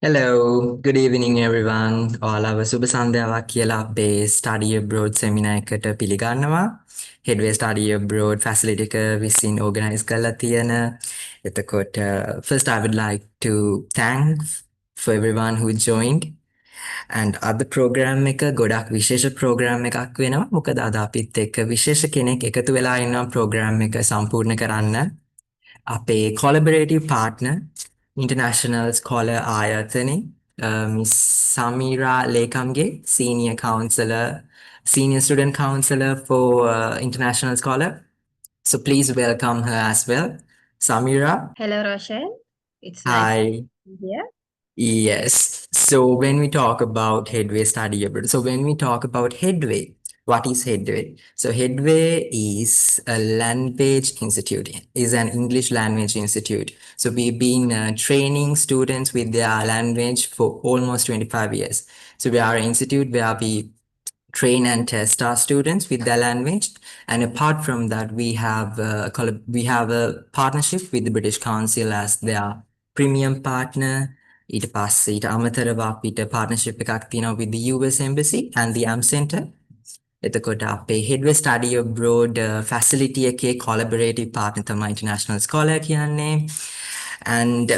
Hello, good evening everyone. ඔයාලව සුබ සන්ධ්‍යාවක් කියලා අපේ study abroad seminar එකට පිළිගන්නවා. Headway study abroad facility එක විසින් organize කරලා තියෙන. එතකොට first I would like to thank for everyone who joined and අද program එක ගොඩක් විශේෂ program එකක් වෙනවා. මොකද අද අපිත් එක්ක විශේෂ කෙනෙක් එකතු වෙලා ඉන්නවා program එක සම්පූර්ණ කරන්න. අපේ collaborative partner International Scholar ආයතනයේ Miss Samira Lekamge, Senior Student Counselor for International Scholar. So please welcome her as well. Samira, Hello, Roshan. It's nice hi. to be here. Yes. So when we talk about Headway Study Abroad, so when we talk about Headway, what is Headway? So Headway is a language institute, is an English language institute. So we've been training students with their language for almost 25 years. So we are an institute where we train and test our students with their language. And apart from that, we have a partnership with the British Council as their premium partner. ඊට පස්සේ ඊට අමතරව අපිට partnership එකක් තියෙනවා with the US Embassy and the AM Center. එතකොට අපේ Headway Study Abroad facility එකේ collaborative partner තමයි International Scholar කියන්නේ. And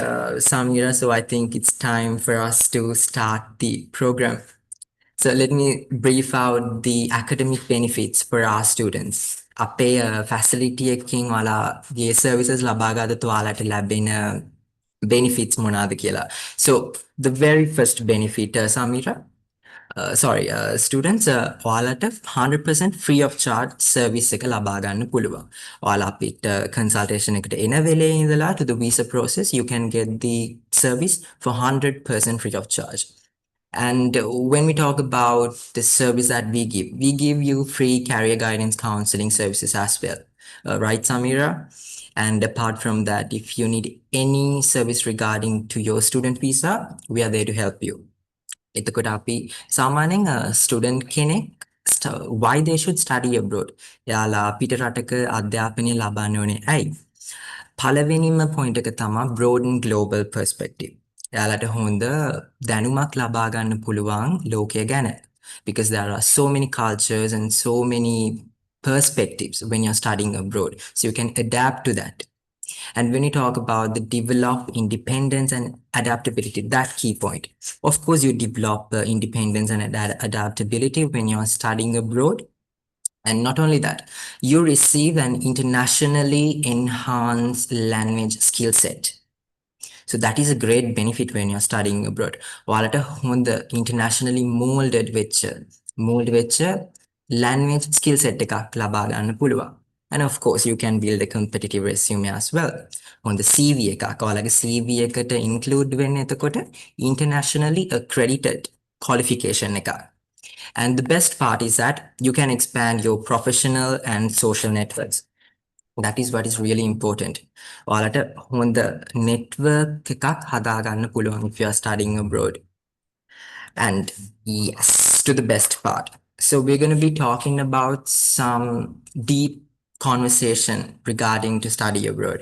Samira, so I think it's time for us to start the program. So let me brief out the academic benefits for our students. අපේ facility එකකින් ඔයාලගේ services ලබා ගන්නත් ඔයාලට ලැබෙන benefits මොනවාද කියලා. So the very first benefit, Samira, students, ඔයාලට 100% free of charge service එක ලබා ගන්න පුළුවන්. ඔයාලා අපිට consultation එකට එන වෙලේ ඉඳලා to the visa process, you can get the service for 100% free of charge. And when we talk about the service that we give you free career guidance counseling services as well. Right, Samira? And apart from that, if you need any service regarding to your student visa, we are there to help you. එතකොට අපි සාමාන්‍යයෙන් student කෙනෙක් why they should study abroad. එයාලා පිට රටක අධ්‍යාපනය ලබන්න ඕනේ ඇයි? පළවෙනිම point එක තමයි broaden global perspective. එයාලට හොඳ දැනුමක් ලබා ගන්න පුළුවන් ලෝකය ගැන. Because there are so many cultures and so many perspectives when you're studying abroad. So you can adapt to that. And when you talk about the develop independence and adaptability, that key point. Of course, you develop independence and adaptability when you're studying abroad. And not only that, you receive an internationally enhanced language skill set. So that is a great benefit when you're studying abroad. ඔයාලට හොඳ internationally molded වෙච්ච language skill set එකක් ලබා ගන්න පුළුවන්. And of course, you can build a competitive resume as well. On the CV එකක් ඔයාලගේ CV එකට include වෙන්න එතකොට internationally accredited qualification එකක්. And the best part is that you can expand your professional and social networks. That is what is really important. ඔයාලට හොඳ network එකක් හදාගන්න පුළුවන් if you are studying abroad. And yes, to the best part. So we're going to be talking about some deep conversation regarding to study abroad.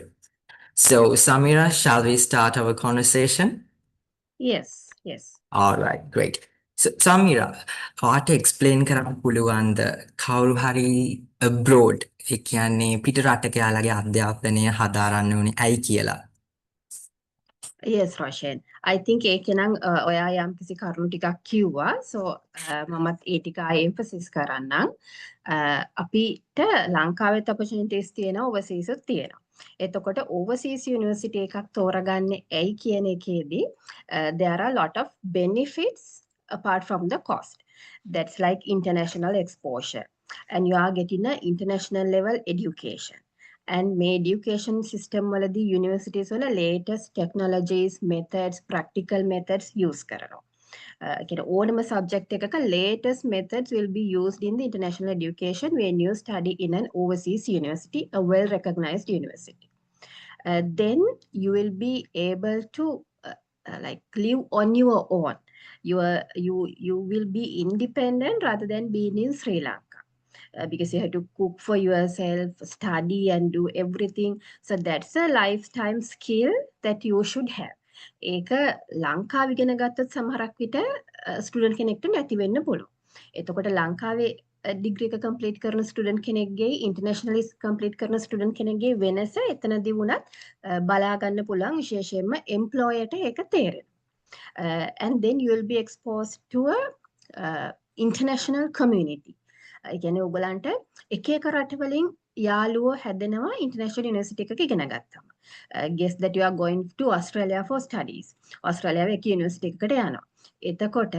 So Samira, shall we start our conversation? Yes. All right, great. So Samira, ඔයාට explain කරන්න පුළුවන්ද කවුරු හරි abroad ඒ කියන්නේ පිට රටක යාළගේ අධ්‍යාපනය හදාරන්න ඕනේ ඇයි කියලා? Yes, Roshan. I think ඒකනම් ඔයා යම් කිසි කරුණු ටිකක් කිව්වා. So මමත් ඒ ටික ආයෙ emphasis කරන්නම්. අපිට ලංකාවෙත් opportunities තියෙනවා overseas උත් තියෙනවා. එතකොට overseas university එකක් තෝරගන්නේ ඇයි කියන එකේදී there are a lot of benefits apart from the cost. That's like international exposure. And you are getting an international level education. And මේ education system වලදී universities වල latest technologies, methods, practical methods use කරනවා. ඕනම subject එකක latest methods will be used in the international education when you study in an overseas university, a well-recognized university. Then you will be able to like live on your own. You will be independent rather than being in Sri Lanka. Because you have to cook for yourself, study and do everything. So that's a lifetime skill that you should have. ඒක ලංකාවේ ඉගෙන ගත්තත් සමහරක් විට student කෙනෙක්ට නැති වෙන්න පුළුවන්. එතකොට ලංකාවේ ඩිග්‍රී එක කම්ප්ලීට් කරන ස්ටුඩන්ට් කෙනෙක්ගේ ඉන්ටර්නැෂනලි කම්ප්ලීට් කරන ස්ටුඩන්ට් කෙනෙක්ගේ වෙනස එතනදී වුණත් බලා ගන්න පුළුවන් විශේෂයෙන්ම එම්ප්ලොයර්ට ඒක තේරෙනවා. And then you will be exposed to a international community. ඒ කියන්නේ ඔයගලන්ට එක එක රටවලින් යාළුවෝ හැදෙනවා ඉන්ටර්නැෂනල් යුනිවර්සිටි එකක ඉගෙන ගත්තම. Guess that you are going to Australia for studies. ඔස්ට්‍රේලියාවේ එක යුනිවර්සිටි එකකට යනවා. එතකොට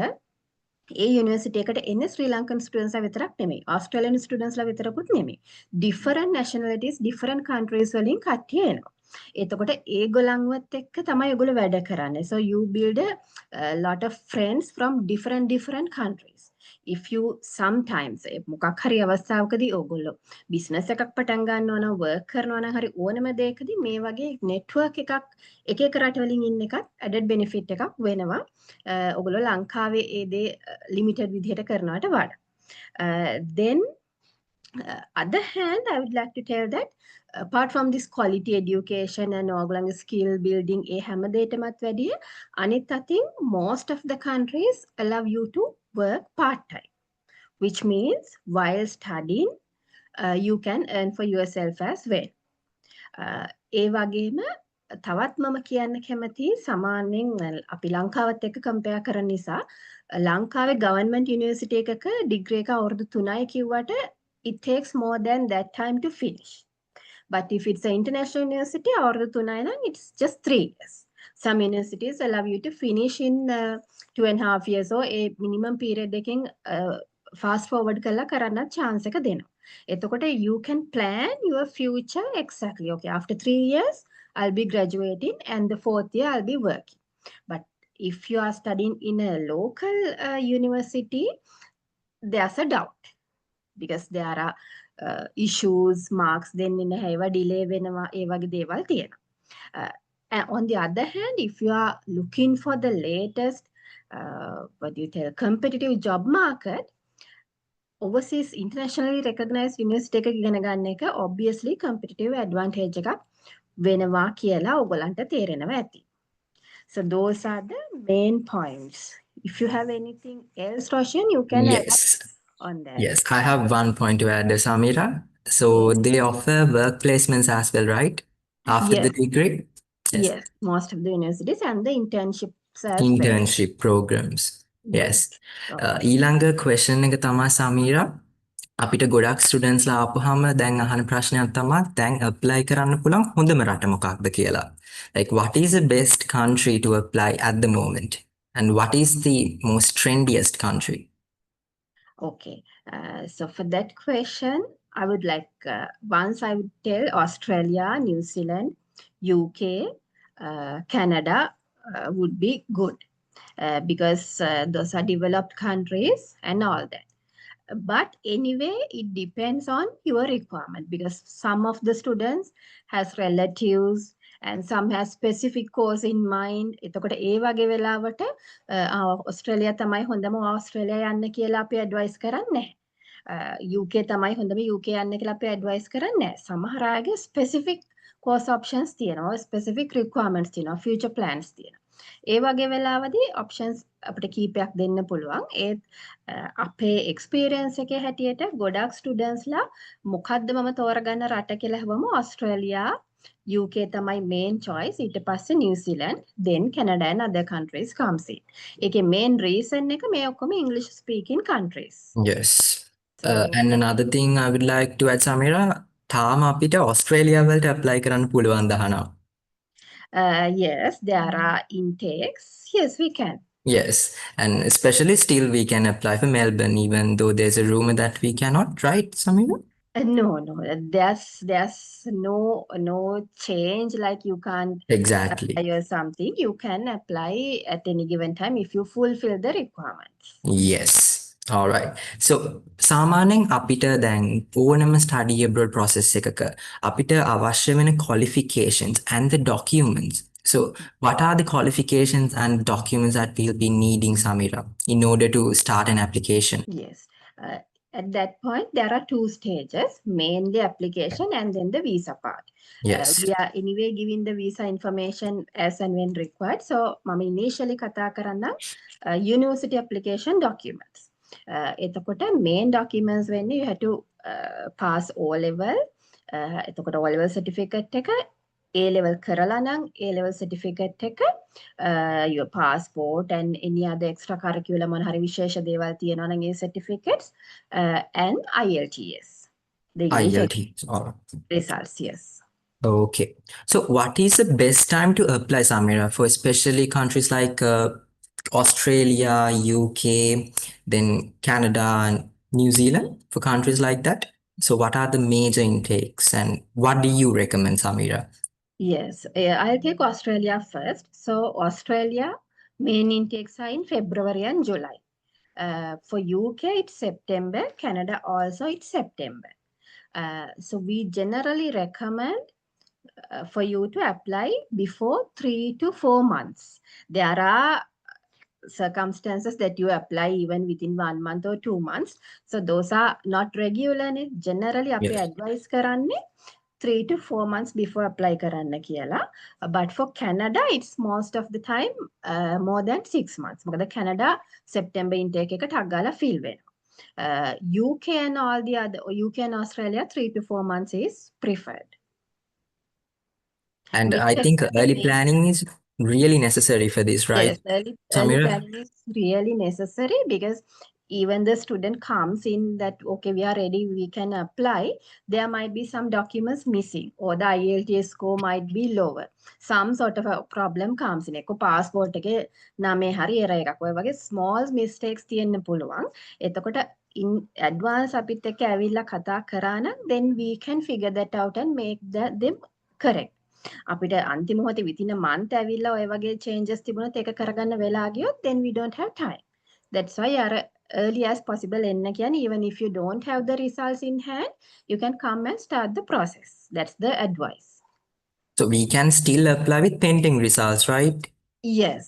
ඒ යුනිවර්සිටි එකට එන්නේ ශ්‍රී ලංකන් ස්ටුඩන්ට්ස්ලා විතරක් නෙමෙයි. ඕස්ට්‍රේලියානු ස්ටුඩන්ට්ස්ලා විතරකුත් නෙමෙයි. different nationalities, different countries වලින් කට්ටිය එනවා. එතකොට ඒගොල්ලන්වත් එක්ක තමයි ඔයගොල්ලෝ වැඩ කරන්නේ. So you build a lot of friends from different countries. If you sometimes මොකක් හරි අවස්ථාවකදී ඕගොල්ලෝ බිස්නස් එකක් පටන් ගන්නවා නම් වර්ක් කරනවා නම් හරි ඕනම දෙයකදී මේ වගේ නෙට්වර්ක් එකක් එක එක රටවලින් ඉන්න එකත් ඇඩඩ් බෙනිෆිට් එකක් වෙනවා. ඔයගොල්ලෝ ලංකාවේ ඒ දේ ලිමිටඩ් විදිහට කරනවට වඩා. Then other hand, I would like to tell that apart from this quality education and ඕගොල්ලන්ගේ skill building ඒ හැම දෙයකටමත් වැඩිය අනිත් අතින් most of the countries allow you to work part time, which means while studying you can earn for yourself as well. ඒ වගේම තවත් මම කියන්න කැමති සමානයෙන් අපි ලංකාවත් එක්ක කම්පෙයාර් කරන නිසා ලංකාවේ ගවර්න්මන්ට් යුනිවර්සිටි එකක ඩිග්‍රී එක අවුරුදු 3යි කිව්වට it takes more than that time to finish. But if it's an international university, අවුරුදු 3යි නම් it's just 3 years. Some universities allow you to finish in 2.5 years or a minimum period එකෙන් fast forward කරලා කරන්න chance එක දෙනවා. එතකොට you can plan your future exactly. Okay, after 3 years I'll be graduating and the 4th year I'll be working. But if you are studying in a local university, there's a doubt because there are issues, marks දෙන්නේ නැහැ, ඒවා delay වෙනවා, ඒ වගේ දේවල් තියෙනවා. And on the other hand, if you are looking for the latest competitive job market, overseas internationally recognized university එකක ඉගෙන ගන්න එක obviously competitive advantage එකක් වෙනවා කියලා ඔයගලන්ට තේරෙනවා ඇති. So those are the main points. If you have anything else, Roshan, you can add Yes. on that. Yes, I have one point to add, Samira. So they offer work placements as well, right? After the Yes. degree? Yes, most of the universities and the internships as well. Internship programs. Yes. Okay. ඊළඟ question එක තමයි සමීරා. අපිට ගොඩක් students ලා ආපුවාම දැන් අහන ප්‍රශ්නයක් තමයි දැන් apply කරන්න පුළුවන් හොඳම රට මොකක්ද කියලා. Like what is the best country to apply at the moment? And what is the most trendiest country? Okay. So for that question, I would like once I would tell Australia, New Zealand, UK, Canada would be good because those are developed countries and all that. But anyway, it depends on your requirement because some of the students has relatives and some has specific course in mind. එතකොට ඒ වගේ වෙලාවට ඔස්ට්‍රේලියා තමයි හොඳම ඔස්ට්‍රේලියා යන්න කියලා අපි advice කරන්නේ නැහැ. UK තමයි හොඳම UK යන්න කියලා අපි ඇඩ්වයිස් කරන්නේ නැහැ. සමහර අයගේ specific course options තියෙනවා, specific requirements තියෙනවා, future plans තියෙනවා. ඒ වගේ වෙලාවදී options අපිට කීපයක් දෙන්න පුළුවන්. ඒත් අපේ experience එකේ හැටියට ගොඩක් students ලා මොකද්ද මම තෝරගන්න රට කියලා හවම ඔස්ට්‍රේලියා, UK තමයි main choice. ඊට පස්සේ New Zealand, then Canada and other countries comes in. ඒකේ main reason එක මේ ඔක්කොම English speaking countries. Yes. And another thing I would like to add, Samira, තාම අපිට ඔස්ට්‍රේලියා වලට apply කරන්න පුළුවන් දහනවා. Yes, there are intakes. Yes, we can. Yes, and especially still we can apply for Melbourne, even though there's a rumor that we cannot, right, Samira? No, there's no change like you can't Exactly. apply or something. You can apply at any given time if you fulfill the requirements. Yes. All right. So සාමාන්‍යයෙන් අපිට දැන් ඕනම study abroad process එකක අපිට අවශ්‍ය වෙන qualifications and the documents. So what are the qualifications and documents that we'll be needing, Samira, in order to start an application? Yes. At that point, there are two stages, mainly application and then the visa part. Yes. We are anyway giving the visa information as and when required. So, mama initially කතා කරන්න university application documents. එතකොට main documents වෙන්නේ you have to pass O level. එතකොට O level certificate එක A level කරලා නම් A level certificate එක your passport and any other extracurricular මොන හරි විශේෂ දේවල් තියෙනවා නම් ඒ certificates and IELTS. The English IELTS. All right. results, yes. Okay. So what is the best time to apply, Samira, for especially countries like Australia, UK, then Canada and New Zealand, for countries like that? So what are the major intakes and what do you recommend, Samira? Yes, I'll take Australia first. So Australia, main intakes are in February and July. For UK, it's September. Canada also, it's September. So we generally recommend for you to apply before 3 to 4 months. There are circumstances that you apply even within 1 month or 2 months. So those are not regular. Generally, අපි Yes. advise කරන්නේ 3 to 4 months before apply කරන්න කියලා. But for Canada, it's most of the time more than 6 months. මොකද Canada September intake එක ටක් ගාලා fill වෙනවා. UK and all the other UK and Australia 3 to 4 months is preferred. And I Whichever think the early main- planning is really necessary for this, right? Yes, early Samira? planning is really necessary because even the student comes in that, okay, we are ready, we can apply, there might be some documents missing or the IELTS score might be lower. Some sort of a problem comes in. Eko passport එකේ නමේ හරි error එකක්. ඔය වගේ small mistakes තියෙන්න පුළුවන්. එතකොට in advance අපිත් එක්ක ඇවිල්ලා කතා කරා නම් then we can figure that out and make them correct. අපිට අන්තිම මොහොතේ within a month ඇවිල්ලා ඔය වගේ changes තිබුණොත් ඒක කරගන්න වෙලා ගියොත් then we don't have time. That's why අර early as possible එන්න කියන්නේ even if you don't have the results in hand, you can come and start the process. That's the advice. So we can still apply with pending results, right? Yes.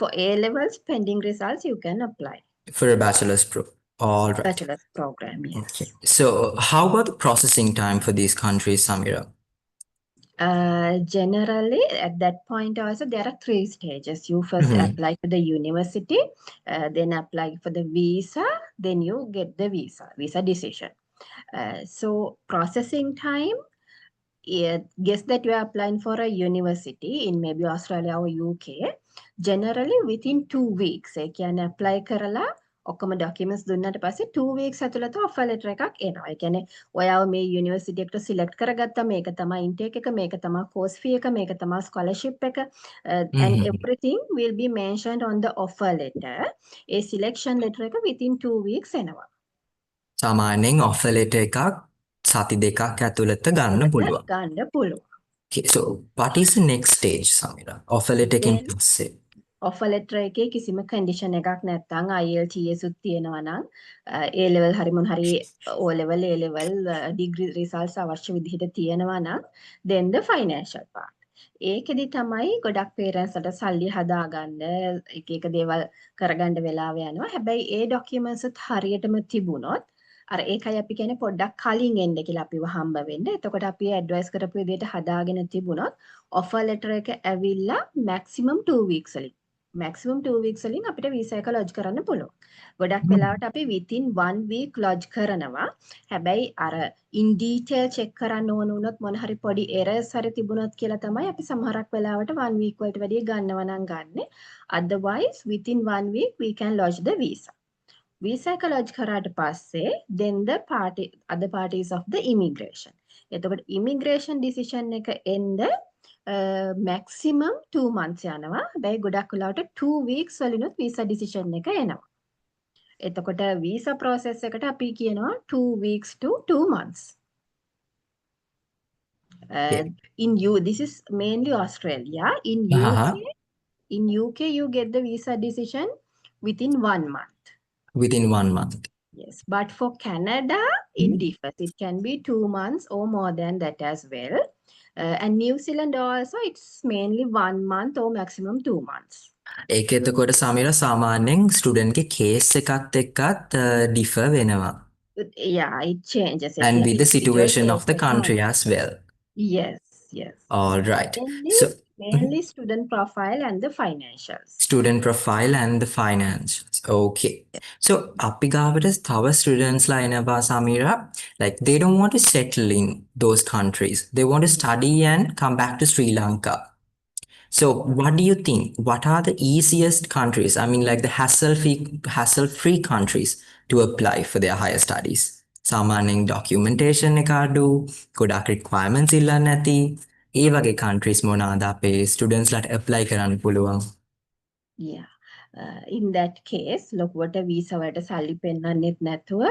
For A levels pending results you can apply. For a bachelor's all right. Bachelor's program, yes. Okay. So how about the processing time for these countries, Samira? Generally, at that point also, there are 3 stages. You first Mhm. apply to the university, then apply for the visa, then you get the visa decision. So processing time, guess that you are applying for a university in maybe Australia or UK. Generally, within 2 weeks, you can apply කරලා ඔක්කොම documents දුන්නාට පස්සේ 2 weeks ඇතුළත offer letter එකක් එනවා. ඒ කියන්නේ ඔයාව මේ university එකට select කරගත්තා, මේක තමයි intake එක, මේක තමයි course fee එක, මේක තමයි scholarship එක, and Mhm. everything will be mentioned on the offer letter. A selection letter එක within 2 weeks එනවා. සාමාන්‍යයෙන් offer letter එකක් සති දෙකක් ඇතුළත ගන්න පුළුවන්. ගන්න පුළුවන්. Okay, so what is the next stage, Samira? Offer letter එකෙන් Then- පස්සේ. offer letter එකේ කිසිම condition එකක් නැත්නම් IELTS උත් තියෙනවා නම් A level හරි මොන හරි O level A level degree results අවශ්‍ය විදිහට තියෙනවා නම් then the financial part. ඒකෙදි තමයි ගොඩක් parents ට සල්ලි හදාගන්න එක එක දේවල් කරගන්න වෙලාව යනවා. හැබැයි ඒ documents උත් හරියටම තිබුණොත් අර ඒකයි අපි කියන්නේ පොඩ්ඩක් කලින් එන්න කියලා අපිව හම්බ වෙන්න. එතකොට අපි ඇඩ්වයිස් කරපු විදිහට හදාගෙන තිබුණොත් offer letter එක ඇවිල්ලා maximum 2 weeks වලින් maximum 2 weeks වලින් අපිට visa එක lodge කරන්න පුළුවන්. ගොඩක් වෙලාවට අපි within 1 week lodge කරනවා. හැබැයි අර in detail check කරන්න ඕන වුණොත් මොන හරි පොඩි errors හරි තිබුණොත් කියලා තමයි අපි සමහරක් වෙලාවට 1 week වලට වැඩිය ගන්නවා නම් ගන්නෙ. Otherwise within 1 week we can lodge the visa. Visa එක lodge කරාට පස්සේ then the other parties of the immigration. එතකොට immigration decision එක එන්න maximum 2 months යනවා. හැබැයි ගොඩක් වෙලාවට 2 weeks වලිනුත් visa decision එක එනවා. එතකොට visa process එකට අපි කියනවා 2 weeks to 2 months. This is mainly Australia. In UK you get the visa decision within 1 month. Within 1 month. Yes, but for Canada, it differs. It can be 2 months or more than that as well. And New Zealand also, it's mainly 1 month or maximum 2 months. ඒක එතකොට සමීර සාමාන්‍යයෙන් ස්ටුඩන්ට්ගේ case එකත් එක්කත් ඩිෆර් වෙනවා. Yeah, it changes. and with the Individual situation of the cases country matter. as well. Yes, yes. All right. Mainly, So mainly student profile and the financials. student profile and the financials. Okay. So අපි ගාවට තව students ලා එනවා Samira. Like they don't want to settle in those countries. They want to study and come back to Sri Lanka. So what do you think? What are the easiest countries? I mean, like the hassle-free countries to apply for their higher studies. සාමාන්‍යයෙන් documentation එක අඩු, ගොඩක් requirements ඉල්ලන්නේ නැති. ඒ වගේ countries මොනවාද අපේ students ලාට apply කරන්න පුළුවන්? Yeah. In that case, ලොකුවට වීසා වලට සල්ලි පෙන්නන්නෙත් නැතුව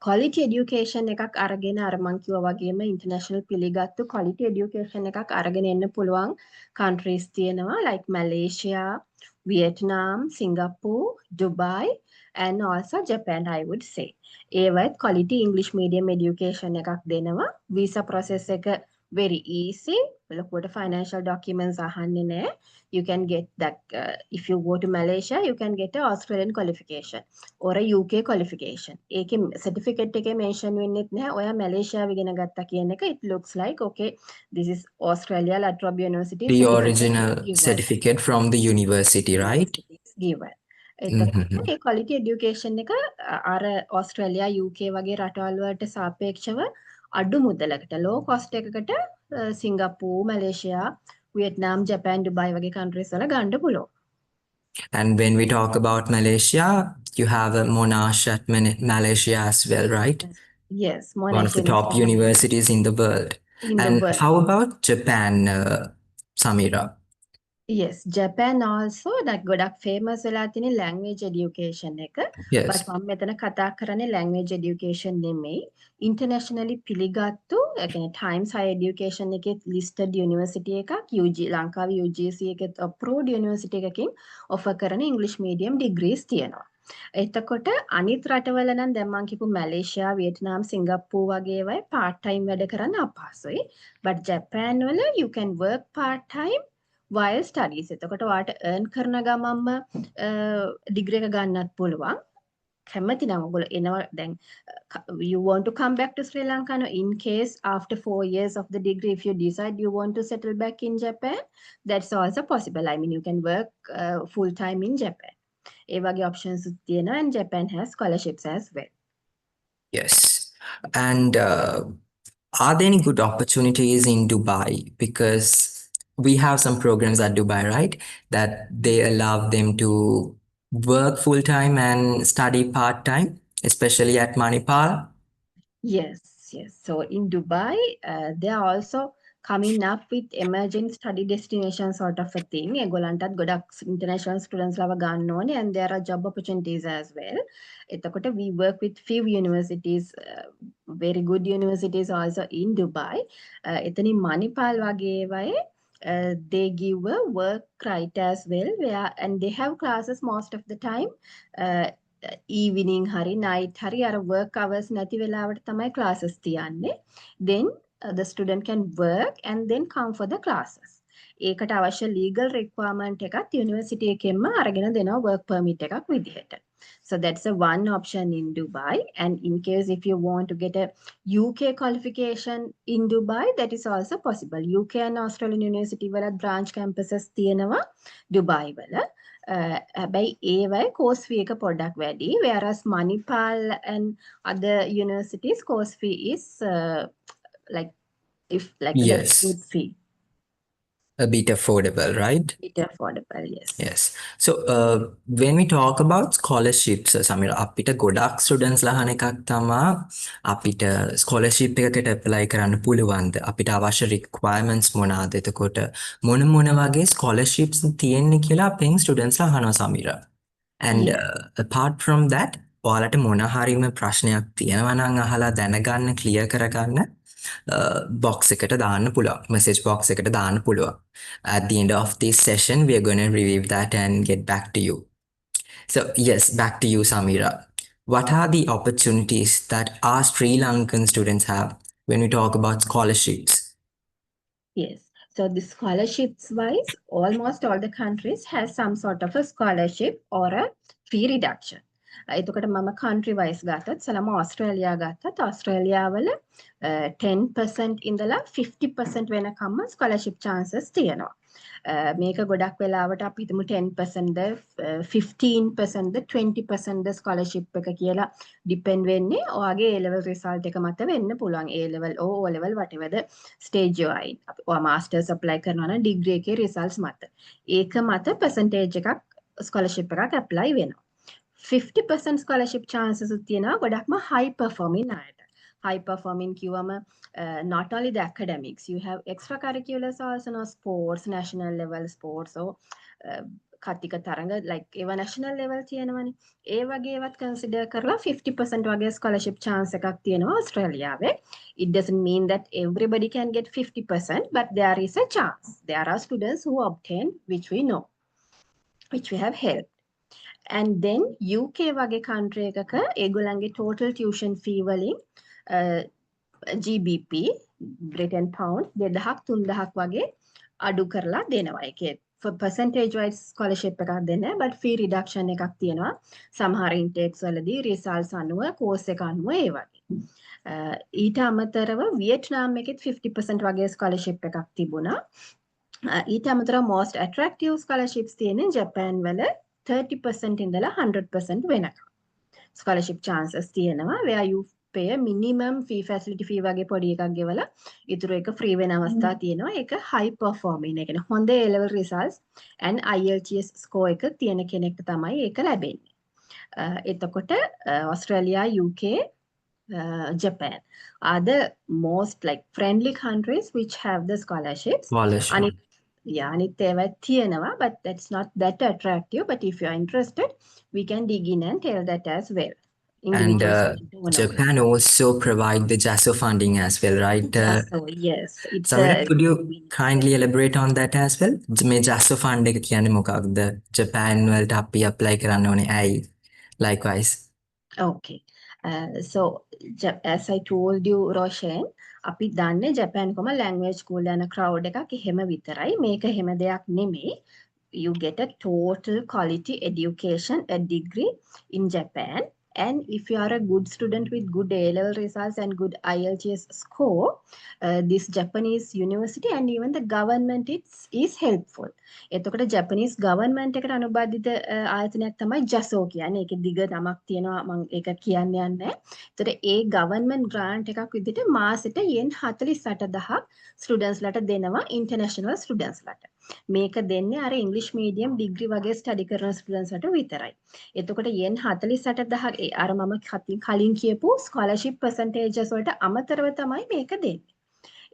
quality education එකක් අරගෙන අර මං කිව්වා වගේම international පිළිගත්තු quality education එකක් අරගෙන එන්න පුළුවන් countries තියෙනවා like Malaysia, Vietnam, Singapore, Dubai and also Japan I would say. ඒවත් quality English medium education එකක් දෙනවා. visa process එක very easy. ලොකුවට financial documents අහන්නේ නැහැ. You can get that if you go to Malaysia, you can get an Australian qualification or a UK qualification. ඒකේ certificate එකේ mention වෙන්නෙත් නැහැ. ඔයා මැලේසියාව ඉගෙන ගත්තා කියන එක it looks like okay this is Australia La Trobe University The certificate original given. certificate from the university, right? University is given. එතකොට ඒ quality education එක අර Australia UK වගේ රටවල් වලට සාපේක්ෂව අඩු මුදලකට low cost එකකට සිංගප්පූරු මැලේසියා Vietnam, Japan, Dubai වගේ countries වල ගන්න පුළුවන්. And when we talk about Malaysia, you have a Monash at Malaysia as well, right? Yes, One Monash of the top University universities in the world. in the And world. how about Japan, Samira? Yes, Japan also that ගොඩක් famous වෙලා තියෙන language education එක. Yes. But මම මෙතන කතා කරන්නේ language education නෙමෙයි. Internationally පිළිගත්තු ඒ කියන්නේ Times Higher Education එකේ listed university එකක් UG ලංකාවේ UGC එකේ approved university එකකින් offer කරන English medium degrees තියෙනවා. එතකොට අනිත් රටවල නම් දැන් මං කියපු මැලේසියා, වියට්නාම්, සිංගප්පූරු වගේ ඒවායි part time වැඩ කරන්න අපහසුයි. But Japan වල you can work part time while studies. එතකොට ඔයාට earn කරන ගමන්ම degree එක ගන්නත් පුළුවන්. කැමති නම් ඔයගොල්ලෝ එනවා දැන් you want to come back to Sri Lanka no, in case after 4 years of the degree if you decide you want to settle back in Japan that's also possible. I mean you can work full time in Japan. ඒ වගේ options තියෙනවා and Japan has scholarships as well. Yes. And are there any good opportunities in Dubai? Because we have some programs at Dubai, right? That they allow them to work full time and study part time, especially at Manipal. Yes, yes. So in Dubai, they are also coming up with emerging study destination sort of a thing. ඒගොල්ලන්ටත් ගොඩක් international students ලව ගන්න ඕනේ and there are job opportunities as well. එතකොට we work with few universities, very good universities also in Dubai. එතනින් මනිපාල් වගේ ඒවායේ they give a work right as well where and they have classes most of the time. Evening hari night hari අර work hours නැති වෙලාවට තමයි classes තියන්නේ. Then the student can work and then come for the classes. ඒකට අවශ්‍ය legal requirement එකත් university එකෙන්ම අරගෙන දෙනවා work permit එකක් විදිහට. So that's a one option in Dubai. And in case if you want to get a UK qualification in Dubai, that is also possible. UK and Australian University වල branch campuses තියෙනවා Dubai වල. හැබැයි ඒවයි course fee එක පොඩ්ඩක් වැඩි. Whereas Manipal and other universities course fee is like Yes. the good fee. A bit affordable, right? It affordable, yes. Yes. So when we talk about scholarships, Samira, අපිට ගොඩක් students ලහන එකක් තමා අපිට scholarship එකකට apply කරන්න පුළුවන්ද? අපිට අවශ්‍ය requirements මොනවාද? එතකොට මොන වගේ scholarships තියෙන්නේ කියලා අපෙන් students ලහනවා Samira. And apart from that, ඔයාලට මොන හරිම ප්‍රශ්නයක් තියෙනවා නම් අහලා දැනගන්න clear කරගන්න box එකට දාන්න පුළුවන්. Message box එකට දාන්න පුළුවන්. At the end of this session, we are going to review that and get back to you. So yes, back to you, Samira. What are the opportunities that our Sri Lankan students have when we talk about scholarships? Yes. So the scholarships wise, almost all the countries has some sort of a scholarship or a fee reduction. එතකොට මම country wise ගත්තත් සලම ඕස්ට්‍රේලියා ගත්තත් ඕස්ට්‍රේලියාවල 10% ඉඳලා 50% වෙනකම්ම scholarship chances තියෙනවා. මේක ගොඩක් වෙලාවට අපි හිතමු 10%ද 15%ද 20%ද ස්කෝලර්ෂිප් එක කියලා ඩිපෙන්ඩ් වෙන්නේ ඔයාගේ A level result එක මත වෙන්න පුළුවන්. A level or O level whatever the stage you are in. ඔයා masters apply කරනවා නම් degree එකේ results මත. ඒක මත percentage එකක් ස්කෝලර්ෂිප් එකක් apply වෙනවා. 50% scholarship chances උත් තියෙනවා ගොඩක්ම high performing අයට. High performing කිව්වම not only the academics, you have extracurriculars also, no, sports, national level sports, or කතික තරඟ like ඒවා national level තියෙනවනේ. ඒ වගේ ඒවත් consider කරලා 50% වගේ scholarship chance එකක් තියෙනවා ඕස්ට්‍රේලියාවේ. It doesn't mean that everybody can get 50%, but there is a chance. There are students who obtain, which we know, which we have helped. And then UK වගේ country එකක ඒගොල්ලන්ගේ total tuition fee වලින් GBP Britain pound 2000-3000 වගේ අඩු කරලා දෙනවා. ඒකේ for percentage wise scholarship එකක් දෙන්නේ but fee reduction එකක් තියෙනවා. සමහර intakes වලදී results අනුව course එක අනුව ඒ වගේ. ඊට අමතරව වියට්නාම් එකෙත් 50% වගේ scholarship එකක් තිබුණා. ඊට අමතරව most attractive scholarships තියෙන්නේ ජපාන් වල 30% ඉඳලා 100% වෙනකම්. Scholarship chances තියෙනවා where you pay a minimum fee facility fee වගේ පොඩි එකක් ගෙවලා ඉතුරු එක free වෙන අවස්ථා තියෙනවා. ඒක high performing. ඒ කියන්නේ හොඳ A level results and IELTS score එක තියෙන කෙනෙක්ට තමයි ඒක ලැබෙන්නේ. එතකොට Australia, UK, Japan are the most like friendly countries which have the scholarships. Scholarship. අනිත් ඒවා තියෙනවා but that's not that attractive, but if you are interested we can dig in and tell that as well. And Japan also provide the JASO funding as well, right? JASO, yes. It's Samira, could you kindly elaborate on that as well? මේ JASO fund එක කියන්නේ මොකක්ද? Japan වලට අපි apply කරන්න ඕනේ ඇයි? Likewise. Okay. So as I told you, Roshan, අපි දන්නේ ජපාන් කොම language school යන crowd එකක් එහෙම විතරයි. මේක එහෙම දෙයක් නෙමෙයි. You get a total quality education, a degree in Japan. And if you are a good student with good A-level results and good IELTS score, this Japanese university and even the government is helpful. එතකොට Japanese government එකට අනුබද්ධිත ආයතනයක් තමයි JASO කියන්නේ. ඒකේ දිග නමක් තියෙනවා මම ඒක කියන්න යන්නේ. ඒතර ඒ government grant එකක් විදිහට මාසෙට yen 48000ක් students ලට දෙනවා international students ලට. මේක දෙන්නේ අර English medium degree වගේ study කරන students ලට විතරයි. එතකොට yen 48000 අර මම කලින් කියපු scholarship percentages වලට අමතරව තමයි මේක දෙන්නේ.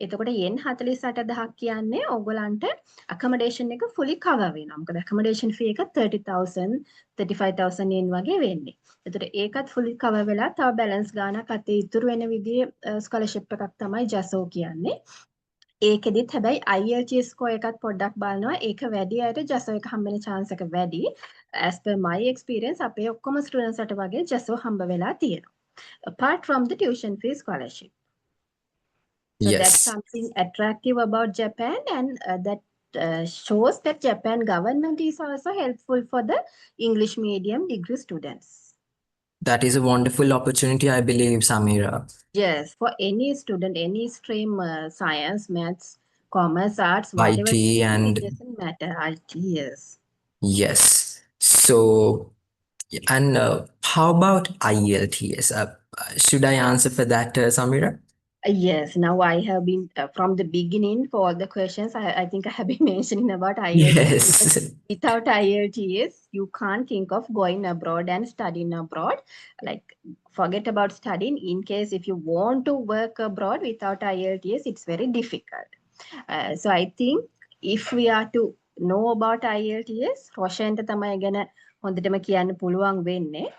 එතකොට yen 48000 කියන්නේ ඕගොල්ලන්ට accommodation එක fully cover වෙනවා. මොකද accommodation fee එක 30000 35000 yen වගේ වෙන්නේ. එතකොට ඒකත් fully cover වෙලා තව balance ගානක් අතේ ඉතුරු වෙන විදිහේ scholarship එකක් තමයි JASO කියන්නේ. ඒකෙදිත් හැබැයි IELTS score එකත් පොඩ්ඩක් බලනවා. ඒක වැඩි අයට JASO එක හම්බෙන chance එක වැඩි. As per my experience අපේ ඔක්කොම students ට වගේ JASO හම්බ වෙලා තියෙනවා. Apart from the tuition fee scholarship. So Yes. that's something attractive about Japan, and that shows that Japan government is also helpful for the English medium degree students. That is a wonderful opportunity, I believe, Samira. Yes, for any student, any stream, science, maths, commerce, arts, whatever, IT and it doesn't matter. IT, yes. yes. So, and how about IELTS? Should I answer for that, Samira? Yes, now I have been from the beginning for all the questions. I think I have been mentioning about IELTS. Yes. Without IELTS, you can't think of going abroad and studying abroad. Like, forget about studying. In case if you want to work abroad without IELTS, it's very difficult. So I think if we are to know about IELTS, රොෂන්ට තමයි ගැන හොඳටම කියන්න පුළුවන් වෙන්නේ.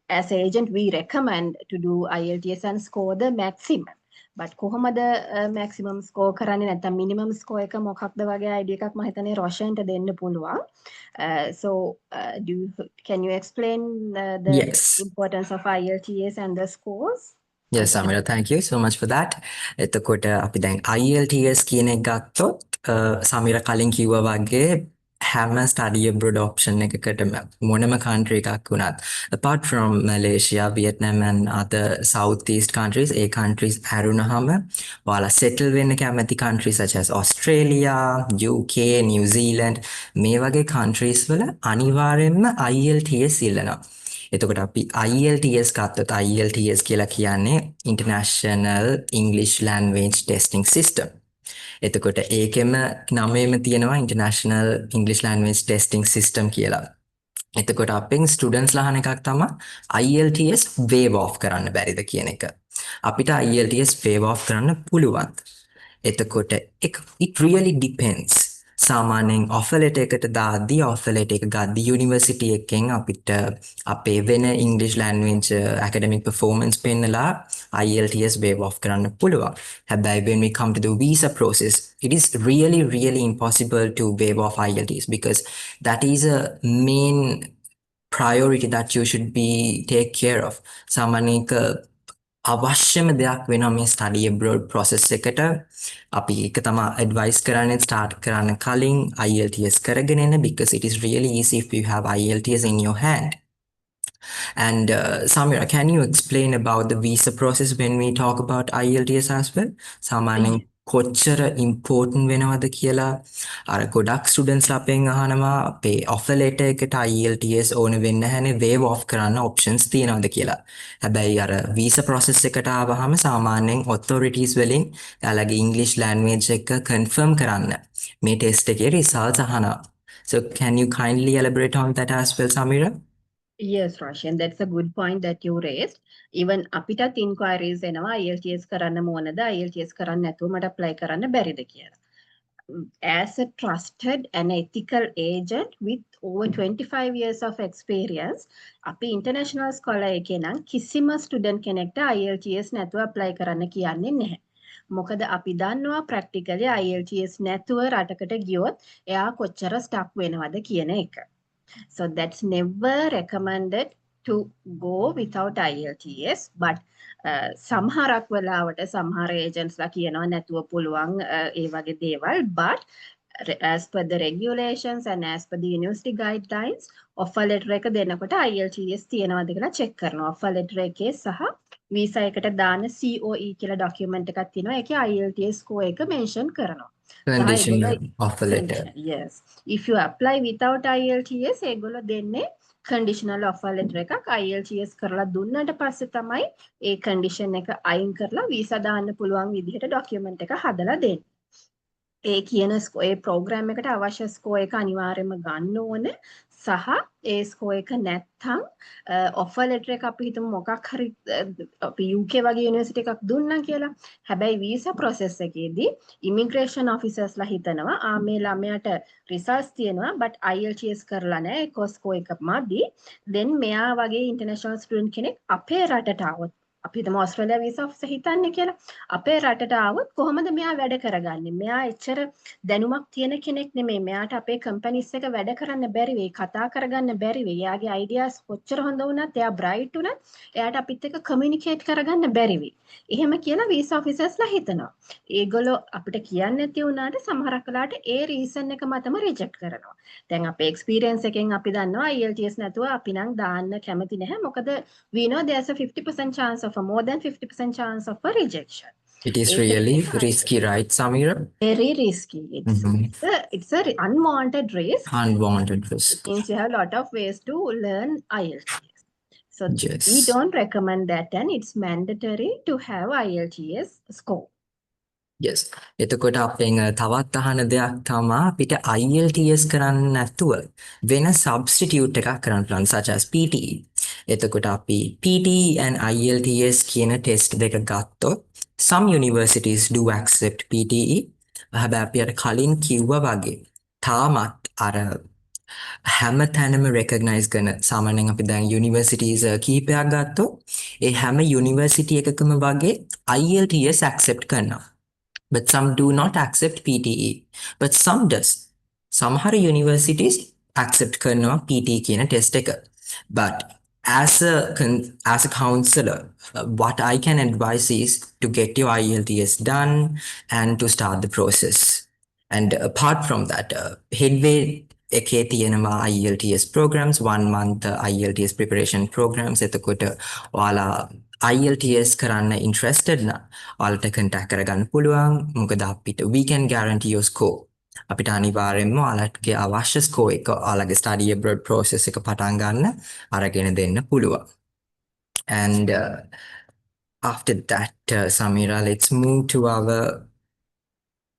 As an agent, we recommend to do IELTS and score the maximum. But කොහොමද maximum score කරන්නේ නැත්නම් minimum score එක මොකක්ද වගේ idea එකක් මම හිතන්නේ රොෂන්ට දෙන්න පුළුවන්. So can you explain the Yes. importance of IELTS and the scores? Yes, Samira, thank you so much for that. එතකොට අපි දැන් IELTS කියන එක ගත්තොත් සමීර කලින් කිව්වා වගේ හැම study abroad option එකකටම මොනම country එකක් වුණත් apart from Malaysia, Vietnam and other southeast countries, A countries හැරුණාම ඔයාලා settle වෙන්න කැමති countries such as Australia, UK, New Zealand මේ වගේ countries වල අනිවාර්යෙන්ම IELTS ඉල්ලනවා. එතකොට අපි IELTS ගත්තොත් IELTS කියලා කියන්නේ International English Language Testing System. එතකොට ඒකෙම නමේම තියෙනවා International English Language Testing System කියලා. එතකොට අපෙන් ස්ටුඩන්ට්ස් ලහන එකක් තමයි IELTS waive off කරන්න බැරිද කියන එක. අපිට IELTS waive off කරන්න පුළුවන්. එතකොට it really depends. සාමාන්‍යයෙන් offer letter එකට දාද්දී offer letter එක ගද්දී university එකෙන් අපිට අපේ වෙන English language academic performance පෙන්නලා IELTS waive off කරන්න පුළුවන්. හැබැයි when we come to the visa process, it is really impossible to waive off IELTS because that is a main priority that you should be take care of. සාමාන්‍යයෙන් අවශ්‍යම දෙයක් වෙනවා මේ study abroad process එකට. අපි ඒක තමයි advice කරන්නේ start කරන්න කලින් IELTS කරගෙන එන්න because it is really easy if you have IELTS in your hand. And Samira, can you explain about the visa process when we talk about IELTS as well? සාමාන්‍යයෙන් කොච්චර important වෙනවද කියලා අර ගොඩක් ස්ටුඩන්ට්ස් අපෙන් අහනවා අපේ offer letter එකට IELTS ඕන වෙන්නේ නැහැනේ waive off කරන්න options තියෙනවද කියලා. හැබැයි අර visa process එකට ආවහම සාමාන්‍යයෙන් authorities වලින් එයාලගේ English language එක confirm කරන්න මේ test එකේ results අහනවා. So can you kindly elaborate on that as well, Samira? Yes, Roshan, that's a good point that you raised. Even අපිටත් inquiries එනවා IELTS කරන්න ඕනද IELTS කරන්න නැතුව මට apply කරන්න බැරිද කියලා. As a trusted and ethical agent with over 25 years of experience, අපි international scholar එකේ නම් කිසිම student කෙනෙක්ට IELTS නැතුව apply කරන්න කියන්නේ නැහැ. මොකද අපි දන්නවා practically IELTS නැතුව රටකට ගියොත් එයා කොච්චර stuck වෙනවද කියන එක. So that's never recommended to go without IELTS, but සමහරක් වෙලාවට සමහර agents ලා කියනවා නැතුව පුළුවන් ඒ වගේ දේවල්, but as per the regulations and as per the university guidelines, offer letter එක දෙනකොට IELTS තියෙනවද කියලා check කරනවා. offer letter එකේ සහ visa එකට දාන COE කියලා document එකක් තියෙනවා. ඒකේ IELTS score එක mention කරනවා. Conditional offer letter. Yes. If you apply without IELTS, ඒගොල්ලෝ දෙන්නේ conditional offer letter එකක්. IELTS කරලා දුන්නාට පස්සේ තමයි ඒ condition එක අයින් කරලා visa දාන්න පුළුවන් විදිහට document එක හදලා දෙන්නේ. ඒ කියන ඒ program එකට අවශ්‍ය score එක අනිවාර්යයෙන්ම ගන්න ඕන සහ ඒ score එක නැත්නම් offer letter එක අපි හිතමු මොකක් හරි අපි UK වගේ university එකක් දුන්නා කියලා. හැබැයි visa process එකේදී immigration officers ලා හිතනවා මේ ළමයාට results තියෙනවා but IELTS කරලා නැහැ ඒක score එක මදි. then මෙයා වගේ international student කෙනෙක් අපේ රටට આવොත් අපි හිතමු ඕස්ට්‍රේලියා වීසා ඔෆිසර් හිතන්නේ කියලා. අපේ රටට ආවොත් කොහොමද මෙයා වැඩ කරගන්නේ? මෙයා එච්චර දැනුමක් තියෙන කෙනෙක් නෙමෙයි. මෙයාට අපේ කම්පැනිස් එක වැඩ කරන්න බැරි වෙයි, කතා කරගන්න බැරි වෙයි. එයාගේ අයිඩියාස් කොච්චර හොඳ වුණත්, එයා බ්‍රයිට් වුණත්, එයාට අපිත් එක්ක කමියුනිකේට් කරගන්න බැරි වෙයි. එහෙම කියලා වීසා ඔෆිසර්ස්ලා හිතනවා. ඒගොල්ලෝ අපිට කියන්නේ නැති වුණාට සමහරක් වෙලාවට ඒ රීසන් එක මතම රිජෙක්ට් කරනවා. දැන් අපේ එක්ස්පීරියන්ස් එකෙන් අපි දන්නවා IELTS නැතුව අපි නම් දාන්න කැමති නැහැ. මොකද we know there's a 50% chance of a more than 50% chance of a rejection. It is really risky, right, Samira? Very risky. It's a unwanted risk. Unwanted risk. It means you have a lot of ways to learn IELTS. So Yes. we don't recommend that, and it's mandatory to have IELTS score. Yes. එතකොට අපෙන් තවත් අහන දෙයක් තමයි අපිට IELTS කරන්න නැතුව වෙන substitute එකක් කරන්න පුළුවන් such as PTE. එතකොට අපි PTE and IELTS කියන test දෙක ගත්තොත් some universities do accept PTE. හැබැයි අපි අර කලින් කිව්වා වගේ තාමත් අර හැම තැනම recognize කරන සාමාන්‍යයෙන් අපි දැන් universities කීපයක් ගත්තොත් ඒ හැම university එකකම වගේ IELTS accept කරනවා. But some do not accept PTE. But some does. Samhara universities accept කරනවා PTE කියන test එක. But as a counselor, what I can advise is to get your IELTS done and to start the process. And apart from that, Headway එකේ තියෙනවා IELTS programs 1 month IELTS preparation programs එතකොට ඔයාලා IELTS කරන්න interested නම් ඔයාලට contact කරගන්න පුළුවන් මොකද අපිට we can guarantee your score අපිට අනිවාර්යෙන්ම ඔයාලගේ අවශ්‍ය score එක ඔයාලගේ study abroad process එක පටන් ගන්න අරගෙන දෙන්න පුළුවන් and after that Samira let's move to our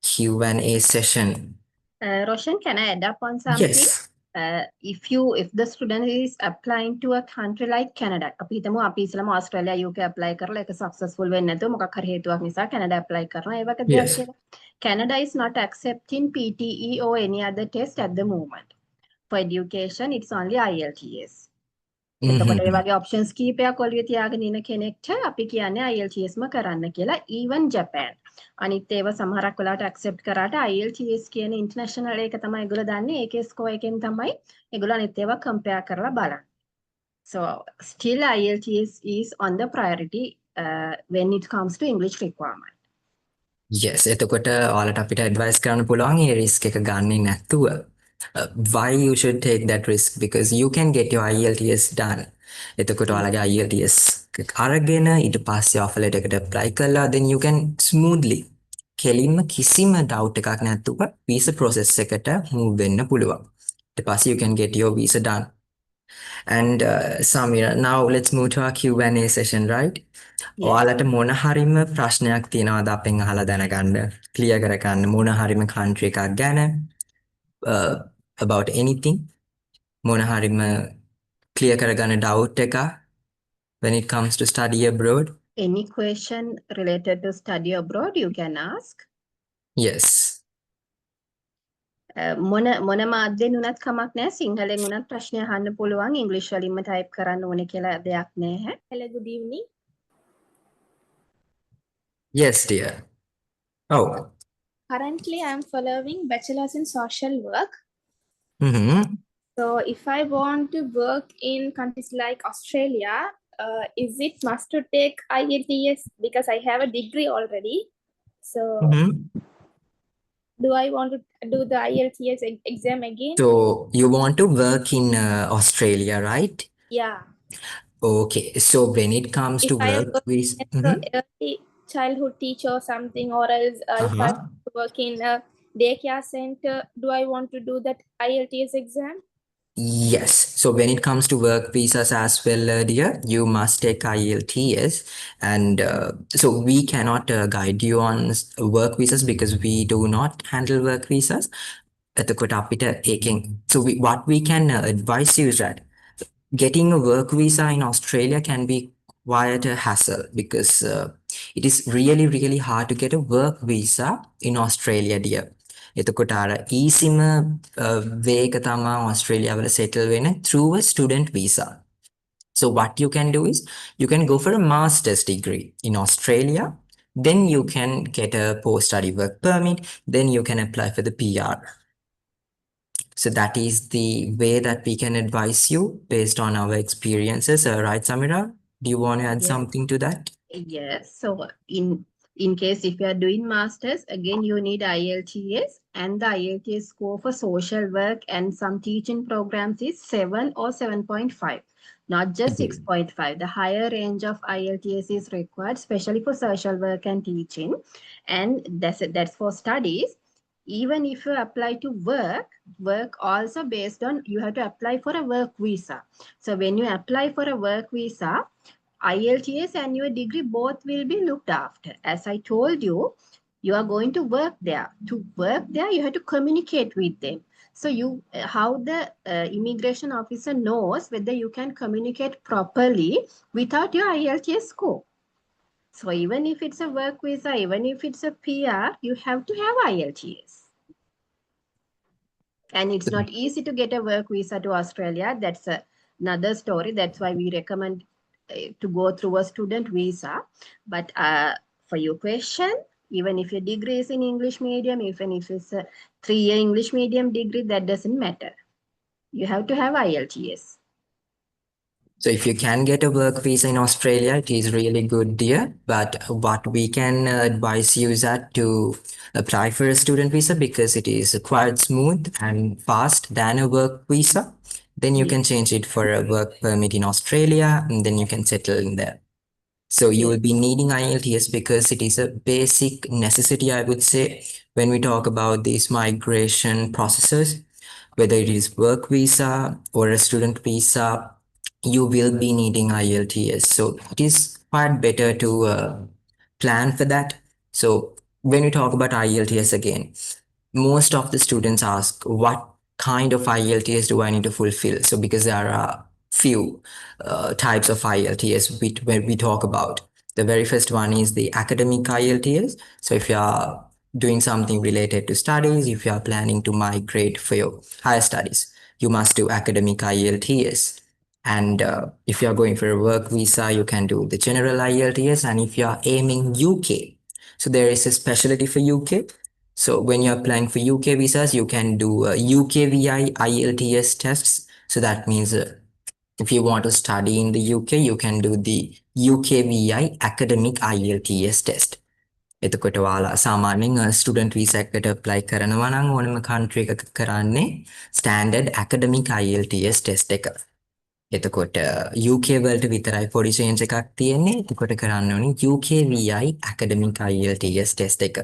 Q&A session. Roshan, can I add up on something? Yes. If the student is applying to a country like Canada, අපි හිතමු අපි ඉස්සෙල්ලාම ඕස්ට්‍රේලියා UK apply කරලා ඒක successful වෙන්නේ නැතුව මොකක් හරි හේතුවක් නිසා Canada apply කරනවා ඒ වගේ දෙයක් Yes. කියලා. Canada is not accepting PTE or any other test at the moment. For education, it's only IELTS. එතකොට ඒ වගේ options කීපයක් ඔළුවේ තියාගෙන ඉන්න කෙනෙක්ට අපි කියන්නේ IELTS ම කරන්න කියලා. even Japan. අනිත් ඒවා සමහරක් වෙලාවට accept කරාට IELTS කියන international එක තමයි ඒගොල්ලෝ දන්නේ. ඒකේ score එකෙන් තමයි ඒගොල්ලෝ අනිත් ඒවා compare කරලා බලන්නේ. So still IELTS is on the priority when it comes to English requirement. Yes, එතකොට ඔයාලට අපිට advice කරන්න පුළුවන් මේ risk එක ගන්නේ නැතුව why you should take that risk because you can get your IELTS done. එතකොට ඔයාලගේ IELTS අරගෙන ඊට පස්සේ offer letter එකට apply කළා then you can smoothly කෙලින්ම කිසිම doubt එකක් නැතුව visa process එකට move වෙන්න පුළුවන්. ඊට පස්සේ you can get your visa done. And Samira, now let's move to our Q&A session, right? ඔයාලට මොන හරිම ප්‍රශ්නයක් තියෙනවද අපෙන් අහලා දැනගන්න ක්ලියර් කරගන්න මොන හරිම country එකක් ගැන about anything මොන හරිම clear කරගන්න doubt එක when it comes to study abroad? Any question related to study abroad you can ask. Yes. මොන මාධ්‍යෙන් උනත් කමක් නැහැ සිංහලෙන් උනත් ප්‍රශ්න අහන්න පුළුවන් ඉංග්‍රීසි වලින්ම type කරන්න ඕනේ කියලා දෙයක් නැහැ. Hello, good evening. Yes, dear. Oh. Currently, I'm following bachelor's in social work. Mm-hmm. So, if I want to work in countries like Australia, is it must to take IELTS because I have a degree already? So, do I want to do the IELTS exam again? So you want to work in Australia, right? Yeah. Okay. So when it comes If to I work work with as a early childhood teacher or something, or else if I work in a daycare center, do I want to do that IELTS exam? Yes. So when it comes to work visas as well, dear, you must take IELTS. And so we cannot guide you on work visas because we do not handle work visas. So what we can advise you is that getting a work visa in Australia can be quite a hassle because it is really, really hard to get a work visa in Australia, dear. එතකොට අර ඊසිම වේ එක තමයි Australia වල settle වෙන through a student visa. So what you can do is you can go for a master's degree in Australia, then you can get a post-study work permit, then you can apply for the PR. So that is the way that we can advise you based on our experiences. Right, Samira? Do you want to add something to that? Yes. So in case if you are doing masters, again you need IELTS, and the IELTS score for social work and some teaching programs is 7 or 7.5, not just 6.5. The higher range of IELTS is required, especially for social work and teaching, and that's for studies. Even if you apply to work also based on, you have to apply for a work visa. So when you apply for a work visa, IELTS and your degree both will be looked after. As I told you, you are going to work there. To work there, you have to communicate with them. So how the immigration officer knows whether you can communicate properly without your IELTS score. So even if it's a work visa, even if it's a PR, you have to have IELTS. And it's not easy to get a work visa to Australia. That's another story. That's why we recommend to go through a student visa. But for your question, even if your degree is in English medium, even if it's a 3-year English medium degree, that doesn't matter. You have to have IELTS. So if you can get a work visa in Australia, it is really good, dear. But what we can advise you is that to apply for a student visa because it is quite smooth and fast than a work visa. Then you Yes. can change it for a work permit in Australia and then you can settle in there. So you will Yes. be needing IELTS because it is a basic necessity, I would say, when we talk about these migration processes, whether it is work visa or a student visa, you will be needing IELTS. So it is quite better to plan for that. So when we talk about IELTS again, most of the students ask, what kind of IELTS do I need to fulfill? So because there are few types of IELTS when we talk about. The very first one is the academic IELTS. So if you are doing something related to studies, if you are planning to migrate for your higher studies, you must do academic IELTS. And if you are going for a work visa, you can do the general IELTS. And if you are aiming UK, so there is a specialty for UK. So when you're applying for UK visas, you can do UKVI IELTS tests. So that means if you want to study in the UK, you can do the UKVI academic IELTS test. එතකොට ඔයාලා සාමාන්‍යයෙන් student visa එකකට apply කරනවා නම් ඕනම country එකක කරන්නේ standard academic IELTS test එක. එතකොට UK වලට විතරයි පොඩි change එකක් තියෙන්නේ. එතකොට කරන්න ඕනේ UKVI academic IELTS test එක.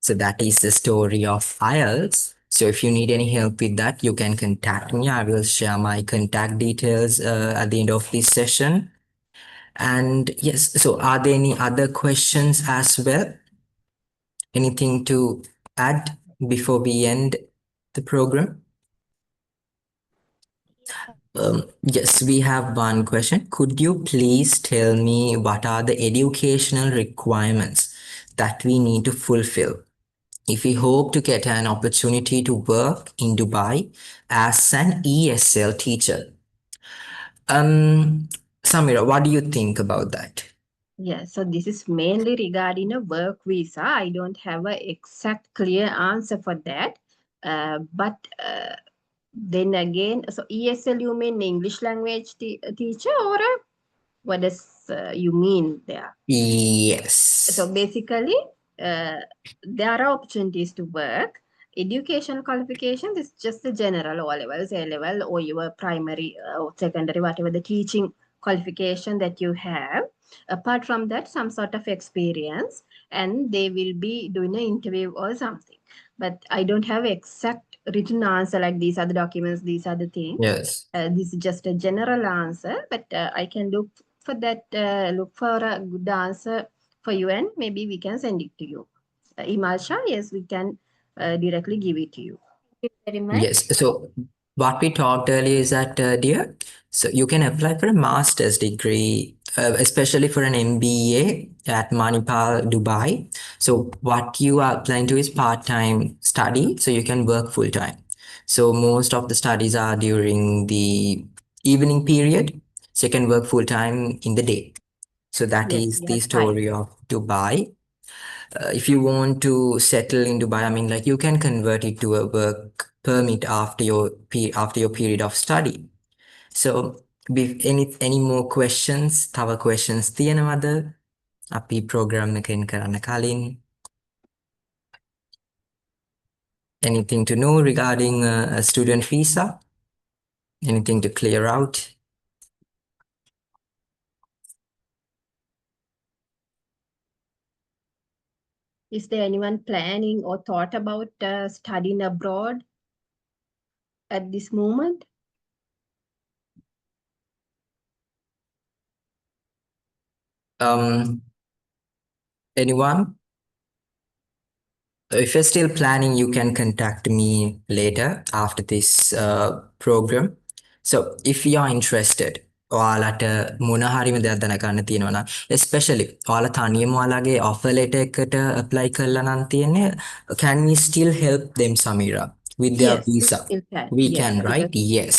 So that is the story of IELTS. So if you need any help with that, you can contact me. I will share my contact details at the end of this session. And yes, so are there any other questions as well? Anything to add before we end the program? Yes, we have one question. Could you please tell me what are the educational requirements that we need to fulfill if we hope to get an opportunity to work in Dubai as an ESL teacher? Samira, what do you think about that? Yeah, so this is mainly regarding a work visa. I don't have an exact clear answer for that. But then again, so ESL you mean English language teacher or what does you mean there? Yes. So basically, there are opportunities to work. Education qualifications is just the general O levels, A level, or your primary or secondary, whatever the teaching qualification that you have. Apart from that, some sort of experience, and they will be doing an interview or something. But I don't have exact written answer like these are the documents, these are the things. Yes. This is just a general answer, but I can look for that, look for a good answer for you, and maybe we can send it to you. Imalsha, yes, we can directly give it to you. Thank you very much. Yes. So what we talked earlier is that, dear, so you can apply for a master's degree, especially for an MBA at Manipal, Dubai. So what you are applying to is part-time study, so you can work full-time. So most of the studies are during the evening period, so you can work full-time in the day. So that Yes, is you the have time. story of Dubai. If you want to settle in Dubai, I mean, like you can convert it to a work permit after your period of study. So, any more questions? තව questions තියෙනවද? අපි program එකෙන් කරන්න කලින්. Anything to know regarding a student visa? Anything to clear out? Is there anyone planning or thought about studying abroad at this moment? Anyone? If you're still planning, you can contact me later after this program. So if you are interested, ඔයාලට මොන හරිම දෙයක් දැනගන්න තියෙනවා නම් especially ඔයාලා තනියම ඔයාලගේ offer letter එකට apply කරලා නම් තියෙන්නේ, can we still help them, Samira, with their Yes, we visa? still can. We Yes, can, right? because Yes.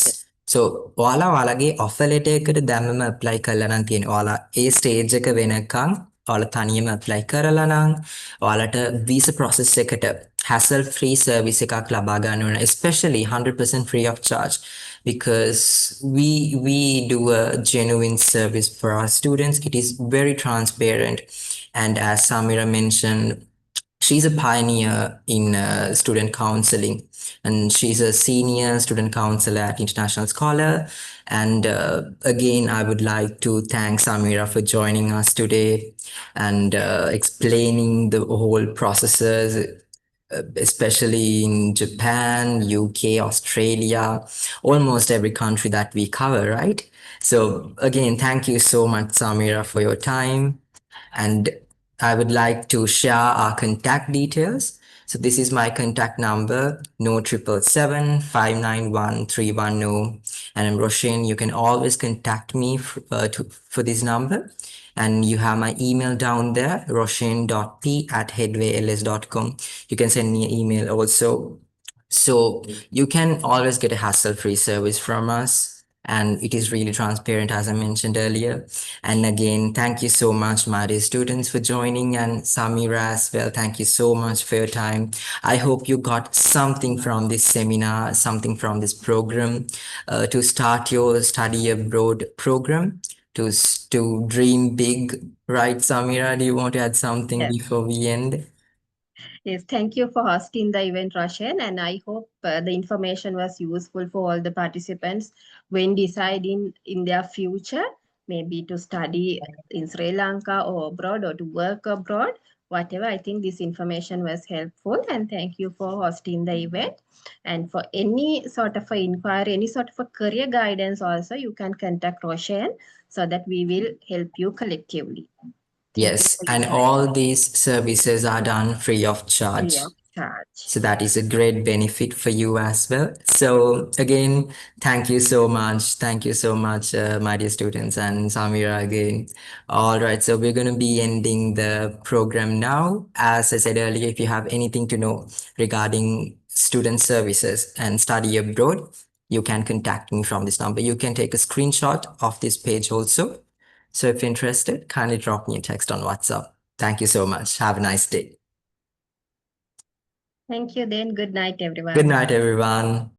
So ඔයාලා ඔයාලගේ offer letter එකට දැම්මම apply කරලා නම් තියෙන්නේ. ඔයාලා ඒ stage එක වෙනකන් ඔයාලා තනියම apply කරලා නම් ඔයාලට visa process එකට hassle-free service එකක් ලබා ගන්න ඕන, especially 100% free of charge, because we do a genuine service for our students. It is very transparent, and as Samira mentioned, she's a pioneer in student counseling, and she's a senior student counselor at International Scholar. And again, I would like to thank Samira for joining us today and explaining the whole processes, especially in Japan, UK, Australia, almost every country that we cover, right? So again, thank you so much, Samira, for your time. And I would like to share our contact details. So this is my contact number, no 777-591-310. And I'm Roshan. You can always contact me for this number. And you have my email down there, roshan.p@headwayls.com. You can send me an email also. So you can always get a hassle-free service from us. And it is really transparent, as I mentioned earlier. And again, thank you so much, my dear students, for joining, and Samira as well. Thank you so much for your time. I hope you got something from this seminar, something from this program to start your study abroad program, to dream big, right, Samira? Do you want to add something Yes. before we end? Yes, thank you for hosting the event, Roshan, and I hope the information was useful for all the participants when deciding in their future, maybe to study in Sri Lanka or abroad or to work abroad, whatever. I think this information was helpful, and thank you for hosting the event. And for any sort of a inquiry, any sort of a career guidance also, you can contact Roshan so that we will help you collectively. Thank you Yes, for your and time. all these services are done free of charge. Free of charge. So that is a great benefit for you as well. So again, thank you so much. Thank you so much, my dear students, and Samira again. All right, so we're going to be ending the program now. As I said earlier, if you have anything to know regarding student services and study abroad, you can contact me from this number. You can take a screenshot of this page also. So if you're interested, kindly drop me a text on WhatsApp. Thank you so much. Have a nice day. Thank you then. Good night, everyone. Good night, everyone.